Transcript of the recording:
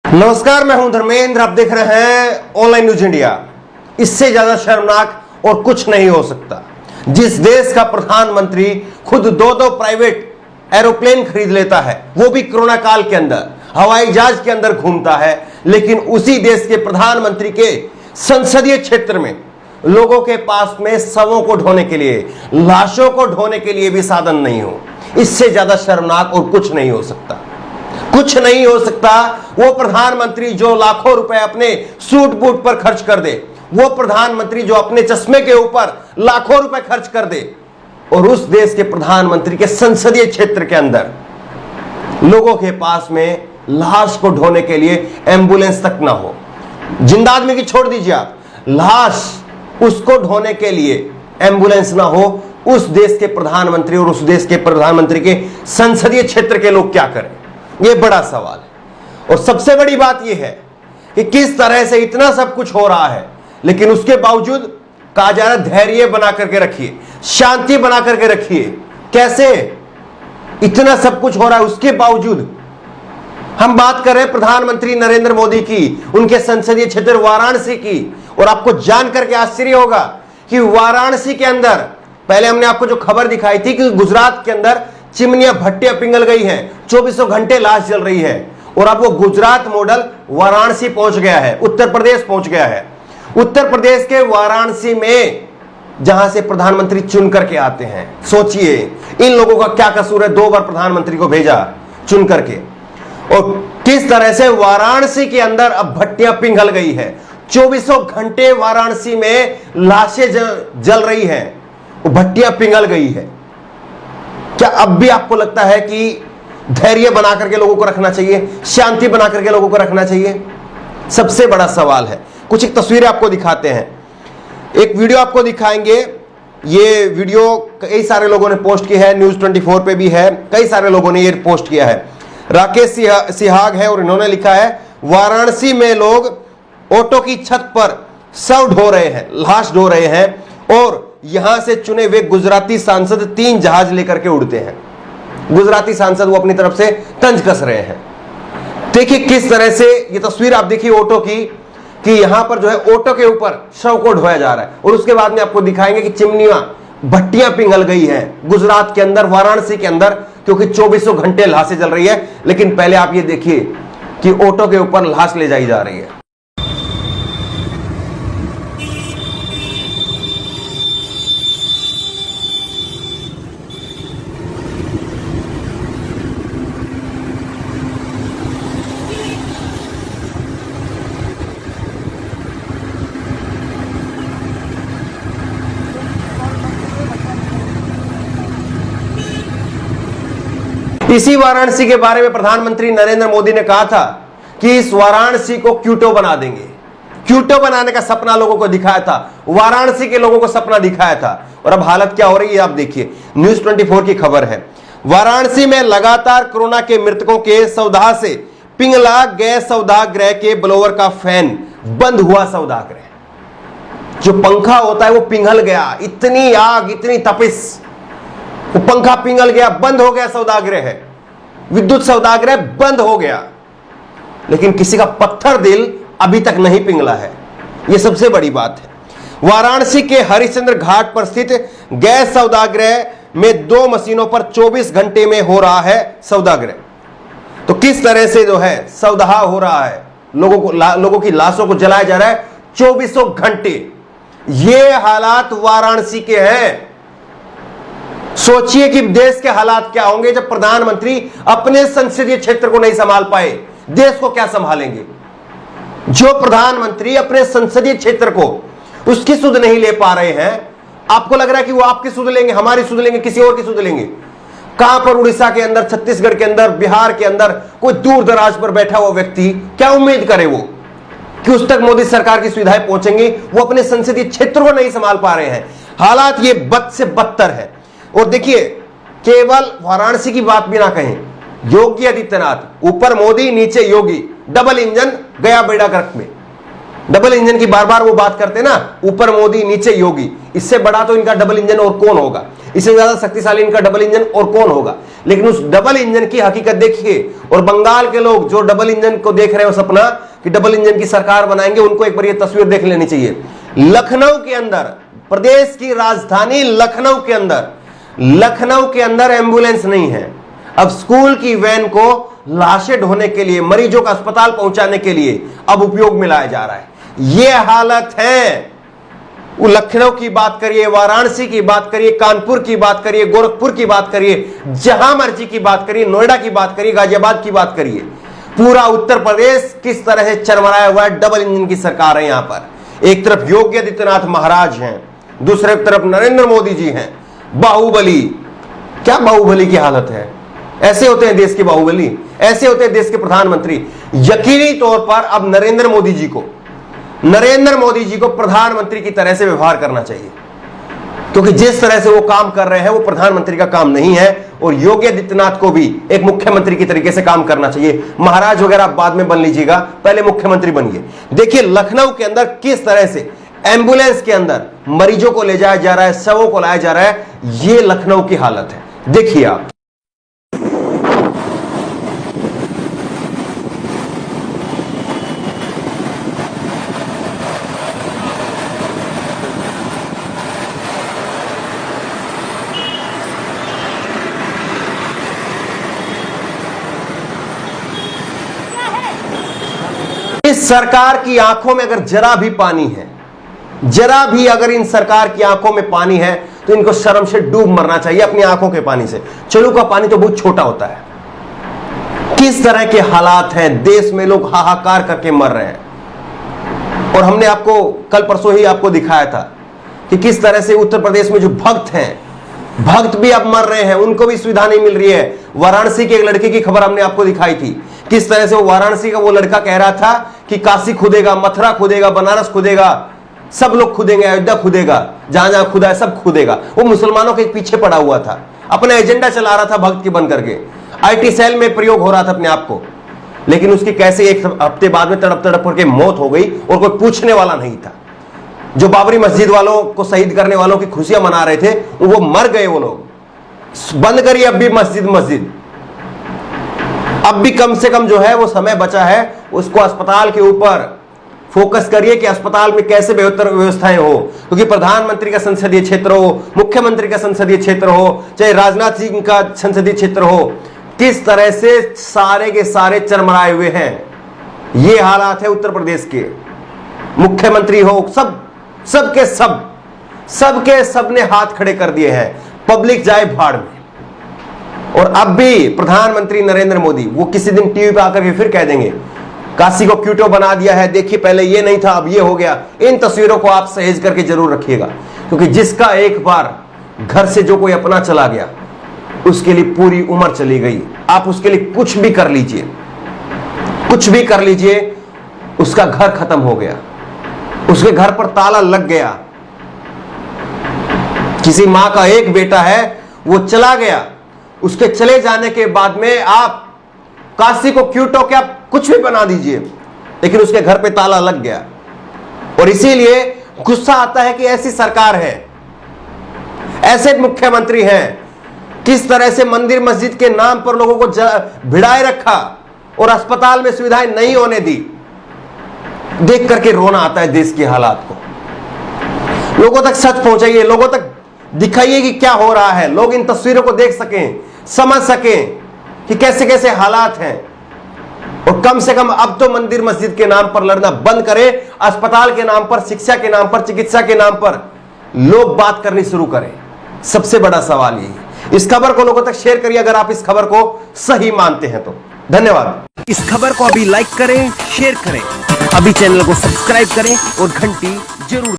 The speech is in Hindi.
नमस्कार, मैं हूं धर्मेंद्र। आप देख रहे हैं ऑनलाइन न्यूज इंडिया। इससे ज्यादा शर्मनाक और कुछ नहीं हो सकता। जिस देश का प्रधानमंत्री खुद दो प्राइवेट एरोप्लेन खरीद लेता है, वो भी कोरोना काल के अंदर हवाई जहाज के अंदर घूमता है, लेकिन उसी देश के प्रधानमंत्री के संसदीय क्षेत्र में लोगों के पास में शवों को ढोने के लिए, लाशों को ढोने के लिए भी साधन नहीं हो। इससे ज्यादा शर्मनाक और कुछ नहीं हो सकता। कुछ नहीं हो सकता। वो प्रधानमंत्री जो लाखों रुपए अपने सूट बूट पर खर्च कर दे, वो प्रधानमंत्री जो अपने चश्मे के ऊपर लाखों रुपए खर्च कर दे, और उस देश के प्रधानमंत्री के संसदीय क्षेत्र के अंदर लोगों के पास में लाश को ढोने के लिए एम्बुलेंस तक ना हो। जिंदा आदमी की छोड़ दीजिए आप, लाश उसको ढोने के लिए एम्बुलेंस ना हो। उस देश के प्रधानमंत्री और उस देश के प्रधानमंत्री के संसदीय क्षेत्र के लोग क्या करें, यह बड़ा सवाल है। और सबसे बड़ी बात यह है कि किस तरह से इतना सब कुछ हो रहा है, लेकिन उसके बावजूद कहा जा रहा है धैर्य बना करके रखिए, शांति बना करके रखिए। कैसे इतना सब कुछ हो रहा है उसके बावजूद? हम बात कर रहे हैं प्रधानमंत्री नरेंद्र मोदी की, उनके संसदीय क्षेत्र वाराणसी की। और आपको जान करके आश्चर्य होगा कि वाराणसी के अंदर, पहले हमने आपको जो खबर दिखाई थी कि गुजरात के अंदर चिमनियां भट्टियां पिघल गई हैं, 24 घंटे लाश जल रही है, और अब वो गुजरात मॉडल वाराणसी पहुंच गया है, उत्तर प्रदेश पहुंच गया है। उत्तर प्रदेश के वाराणसी में जहां से प्रधानमंत्री चुन करके आते हैं। सोचिए इन लोगों का क्या कसूर है, 2 बार प्रधानमंत्री को भेजा चुन करके, और किस तरह से वाराणसी के अंदर अब भट्टियां पिघल गई है। 24 घंटे वाराणसी में लाशें जल रही हैं, भट्टियां पिघल गई है। क्या अब भी आपको लगता है कि धैर्य बना करके लोगों को रखना चाहिए, शांति बना करके लोगों को रखना चाहिए? सबसे बड़ा सवाल है। कुछ एक तस्वीरें आपको दिखाते हैं, एक वीडियो आपको दिखाएंगे। ये वीडियो कई सारे लोगों ने पोस्ट की है, न्यूज 24 पे भी है, कई सारे लोगों ने ये पोस्ट किया है। राकेश सिहाग है और इन्होंने लिखा है, वाराणसी में लोग ऑटो की छत पर शव ढो रहे हैं, लाश ढो रहे हैं, और यहां से चुने हुए गुजराती सांसद 3 जहाज लेकर के उड़ते हैं। गुजराती सांसद वो अपनी तरफ से तंज कस रहे हैं। देखिए किस तरह से ये तस्वीर आप देखिए ऑटो की, कि यहां पर जो है ऑटो के ऊपर शव को ढोया जा रहा है, और उसके बाद में आपको दिखाएंगे कि चिमनियां भट्टियां पिघल गई हैं गुजरात के अंदर, वाराणसी के अंदर, क्योंकि 24 घंटे लाशें जल रही है। लेकिन पहले आप ये देखिए कि ऑटो के ऊपर लाश ले जाई जा रही है। इसी वाराणसी के बारे में प्रधानमंत्री नरेंद्र मोदी ने कहा था कि इस वाराणसी को क्यूटो बना देंगे। क्यूटो बनाने का सपना लोगों को दिखाया था, वाराणसी के लोगों को सपना दिखाया था, और अब हालत क्या हो रही है आप देखिए। न्यूज 24 की खबर है, वाराणसी में लगातार कोरोना के मृतकों के सौदाह से पिघला गैस सौदागृह के ब्लोअर का फैन, बंद हुआ सौदागृह। जो पंखा होता है वो पिघल गया, इतनी आग, इतनी तपिश, वो पंखा पिघल गया, बंद हो गया सौदागृह, विद्युत सौदागृह बंद हो गया। लेकिन किसी का पत्थर दिल अभी तक नहीं पिघला है, यह सबसे बड़ी बात है। वाराणसी के हरिश्चंद्र घाट पर स्थित गैस सौदागृह में 2 मशीनों पर 24 घंटे में हो रहा है सौदागृह। तो किस तरह से जो है सौदाह हो रहा है, लोगों की लाशों को जलाया जा रहा है 24 घंटे। ये हालात वाराणसी के हैं। सोचिए कि देश के हालात क्या होंगे जब प्रधानमंत्री अपने संसदीय क्षेत्र को नहीं संभाल पाए, देश को क्या संभालेंगे? जो प्रधानमंत्री अपने संसदीय क्षेत्र को उसकी सुध नहीं ले पा रहे हैं, आपको लग रहा है कि वो आपकी सुध लेंगे, हमारी सुध लेंगे, किसी और की सुध लेंगे? कहां पर उड़ीसा के अंदर, छत्तीसगढ़ के अंदर, बिहार के अंदर कोई दूर दराज पर बैठा हुआ व्यक्ति क्या उम्मीद करे वो कि उस तक मोदी सरकार की सुविधाएं पहुंचेंगी? वो अपने संसदीय क्षेत्र को नहीं संभाल पा रहे हैं। हालात ये बद से बदतर है। और देखिए, केवल वाराणसी की बात भी ना कहें, योगी आदित्यनाथ, ऊपर मोदी नीचे योगी, डबल इंजन गया बेड़ा गर्क में। डबल इंजन की बार बार वो बात करते ना, ऊपर मोदी नीचे योगी, इससे बड़ा तो इनका डबल इंजन और कौन होगा। इससे ज्यादा शक्तिशाली इनका डबल इंजन और कौन होगा। लेकिन उस डबल इंजन की हकीकत देखिए, और बंगाल के लोग जो डबल इंजन को देख रहे हो सपना कि डबल इंजन की सरकार बनाएंगे, उनको एक बार ये तस्वीर देख लेनी चाहिए। लखनऊ के अंदर, प्रदेश की राजधानी लखनऊ के अंदर एम्बुलेंस नहीं है। अब स्कूल की वैन को लाशें ढोने के लिए, मरीजों का अस्पताल पहुंचाने के लिए अब उपयोग में लाया जा रहा है। यह हालत है। वो लखनऊ की बात करिए, वाराणसी की बात करिए, कानपुर की बात करिए, गोरखपुर की बात करिए, जहां मर्जी की बात करिए, नोएडा की बात करिए, गाजियाबाद की बात करिए, पूरा उत्तर प्रदेश किस तरह से चरमराया हुआ है। डबल इंजन की सरकार है। यहां पर एक तरफ योगी आदित्यनाथ महाराज हैं, दूसरे तरफ नरेंद्र मोदी जी हैं। बाहुबली, क्या बाहुबली की हालत है। ऐसे होते हैं देश के बाहुबली, ऐसे होते हैं देश के प्रधानमंत्री। यकीनी तौर पर अब नरेंद्र मोदी जी को प्रधानमंत्री की तरह से व्यवहार करना चाहिए, क्योंकि जिस तरह से वो काम कर रहे हैं वो प्रधानमंत्री का काम नहीं है। और योगी आदित्यनाथ को भी एक मुख्यमंत्री की तरीके से काम करना चाहिए। महाराज वगैरह आप बाद में बन लीजिएगा, पहले मुख्यमंत्री बनिए। देखिए लखनऊ के अंदर किस तरह से एम्बुलेंस के अंदर मरीजों को ले जाया जा रहा है, शवों को लाया जा रहा है। यह लखनऊ की हालत है। देखिए आप, इस सरकार की आंखों में अगर जरा भी पानी है, जरा भी अगर इन सरकार की आंखों में पानी है, तो इनको शर्म से डूब मरना चाहिए अपनी आंखों के पानी से। चलू का पानी तो बहुत छोटा होता है। किस तरह के हालात हैं देश में, लोग हाहाकार करके मर रहे हैं। और हमने आपको कल परसों ही आपको दिखाया था कि किस तरह से उत्तर प्रदेश में जो भक्त हैं, भक्त भी अब मर रहे हैं, उनको भी सुविधा नहीं मिल रही है। वाराणसी के एक लड़के की खबर हमने आपको दिखाई थी, किस तरह से वो वाराणसी का वो लड़का कह रहा था कि काशी खुदेगा, मथुरा खुदेगा, बनारस खुदेगा, सब लोग खुदेंगे, अयोध्या खुदेगा, जहां जहां खुदा है सब खुदेगा। वो मुसलमानों के पीछे पड़ा हुआ था, अपना एजेंडा चला रहा था भक्त की बन करके। आईटी सेल में प्रयोग हो रहा था अपने आप को। लेकिन उसकी कैसे एक हफ्ते बाद में तड़प तड़प करके मौत हो गई और कोई पूछने वाला नहीं था। जो बाबरी मस्जिद वालों को शहीद करने वालों की खुशियां मना रहे थे, वो मर गए। वो लोग बंद करिए अब भी मस्जिद। अब भी कम से कम जो है वो समय बचा है, उसको अस्पताल के ऊपर फोकस करिए कि अस्पताल में कैसे बेहतर व्यवस्थाएं हो। क्योंकि प्रधानमंत्री का संसदीय क्षेत्र हो, मुख्यमंत्री का संसदीय क्षेत्र हो, चाहे राजनाथ सिंह का संसदीय क्षेत्र हो, किस तरह से सारे के सारे चरमराए हुए हैं। ये हालात है उत्तर प्रदेश के। मुख्यमंत्री हो, सबके सब ने हाथ खड़े कर दिए हैं। पब्लिक जाए भाड़ में। और अब भी प्रधानमंत्री नरेंद्र मोदी वो किसी दिन टीवी पे आकर के फिर कह देंगे काशी को क्यूटो बना दिया है, देखिए पहले ये नहीं था अब ये हो गया। इन तस्वीरों को आप सहेज करके जरूर रखिएगा, क्योंकि जिसका एक बार घर से जो कोई अपना चला गया, उसके लिए पूरी उम्र चली गई। आप उसके लिए कुछ भी कर लीजिए, उसका घर खत्म हो गया, उसके घर पर ताला लग गया। किसी मां का एक बेटा है, वो चला गया, उसके चले जाने के बाद में आप काशी को क्यूटो के आप कुछ भी बना दीजिए, लेकिन उसके घर पे ताला लग गया। और इसीलिए गुस्सा आता है कि ऐसी सरकार है, ऐसे मुख्यमंत्री हैं, किस तरह से मंदिर मस्जिद के नाम पर लोगों को भिड़ाए रखा और अस्पताल में सुविधाएं नहीं होने दी। देख करके रोना आता है देश के हालात को। लोगों तक सच पहुंचाइए, लोगों तक दिखाइए कि क्या हो रहा है, लोग इन तस्वीरों को देख सकें, समझ सकें कि कैसे कैसे हालात हैं। और कम से कम अब तो मंदिर मस्जिद के नाम पर लड़ना बंद करें, अस्पताल के नाम पर, शिक्षा के नाम पर, चिकित्सा के नाम पर लोग बात करनी शुरू करें। सबसे बड़ा सवाल यही है। इस खबर को लोगों तक शेयर करिए अगर आप इस खबर को सही मानते हैं तो। धन्यवाद। इस खबर को अभी लाइक करें, शेयर करें, अभी चैनल को सब्सक्राइब करें और घंटी जरूर